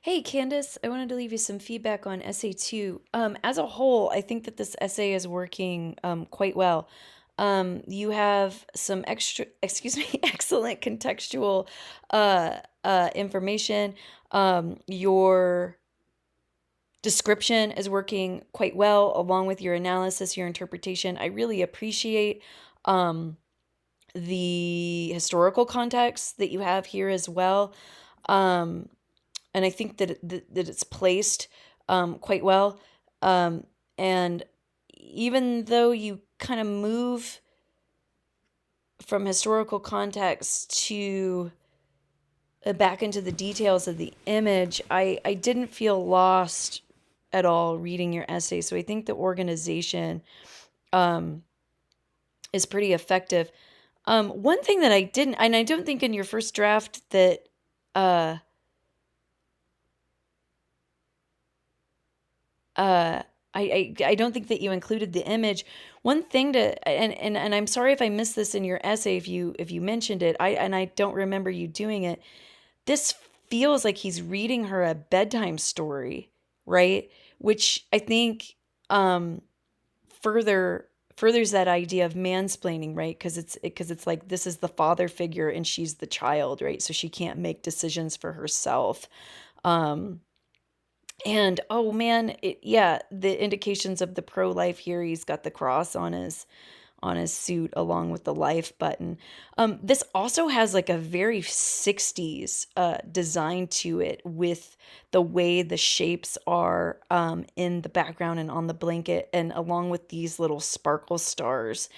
Hey Candace, I wanted to leave you some feedback on essay two. As a whole, I think that this essay is working quite well. You have some excuse me, excellent contextual information. Your description is working quite well, along with your analysis, your interpretation. I really appreciate um, the historical context that you have here as well. Um, and I think that it's placed quite well. Um, and even though you kind of move from historical context to back into the details of the image, I didn't feel lost at all reading your essay. So I think the organization um, is pretty effective. One thing that I didn't, and I don't think in your first draft that uh, uh I don't think that you included the image. One thing to and I'm sorry if I missed this in your essay if you mentioned it. I don't remember you doing it. This feels like he's reading her a bedtime story, right? Which I think um further furthers that idea of mansplaining, right? Because it's like this is the father figure and she's the child, right? So she can't make decisions for herself. Um and oh man, yeah, the indications of the pro-life here. He's got the cross on his suit along with the life button. This also has like a very 60s design to it with the way the shapes are in the background and on the blanket, and along with these little sparkle stars.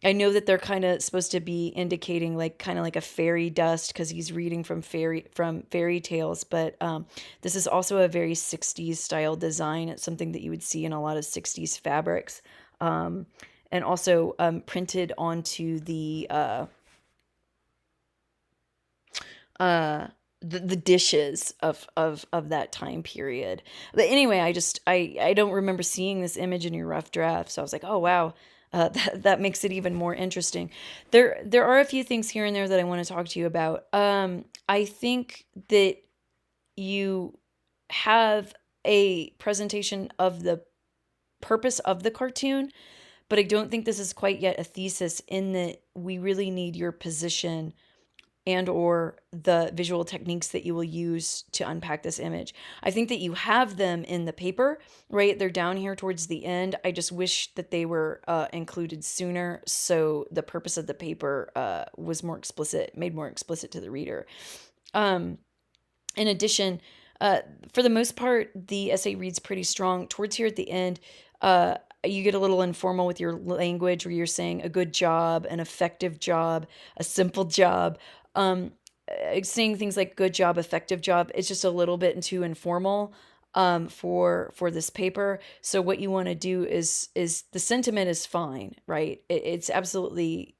I know that they're kind of supposed to be indicating like kind of like a fairy dust because he's reading from fairy tales, but this is also a very 60s style design. It's something that you would see in a lot of 60s fabrics. Um, and also printed onto uh, the dishes of that time period. But anyway, I don't remember seeing this image in your rough draft, so I was like, oh wow, that makes it even more interesting. There are a few things here and there that I want to talk to you about. I think that you have a presentation of the purpose of the cartoon, but I don't think this is quite yet a thesis in that we really need your position and or the visual techniques that you will use to unpack this image. I think that you have them in the paper, right? They're down here towards the end. I just wish that they were included sooner so the purpose of the paper was more explicit, made more explicit to the reader. Um, in addition, uh, for the most part, the essay reads pretty strong. Towards here at the end, uh, you get a little informal with your language where you're saying a good job, an effective job, a simple job. Saying things like good job, effective job, it's just a little bit too informal for this paper. So what you want to do is the sentiment is fine, right? It's absolutely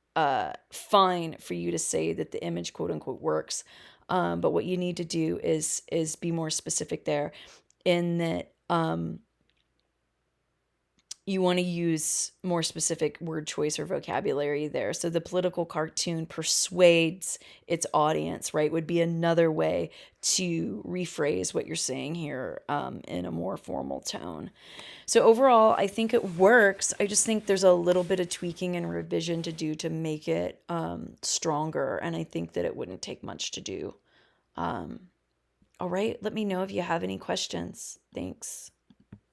fine for you to say that the image quote unquote works. But what you need to do is be more specific there in that you want to use more specific word choice or vocabulary there. So the political cartoon persuades its audience, right? Would be another way to rephrase what you're saying here in a more formal tone. So overall, I think it works. I just think there's a little bit of tweaking and revision to do to make it stronger. And I think that it wouldn't take much to do. Um, all right, let me know if you have any questions. Thanks.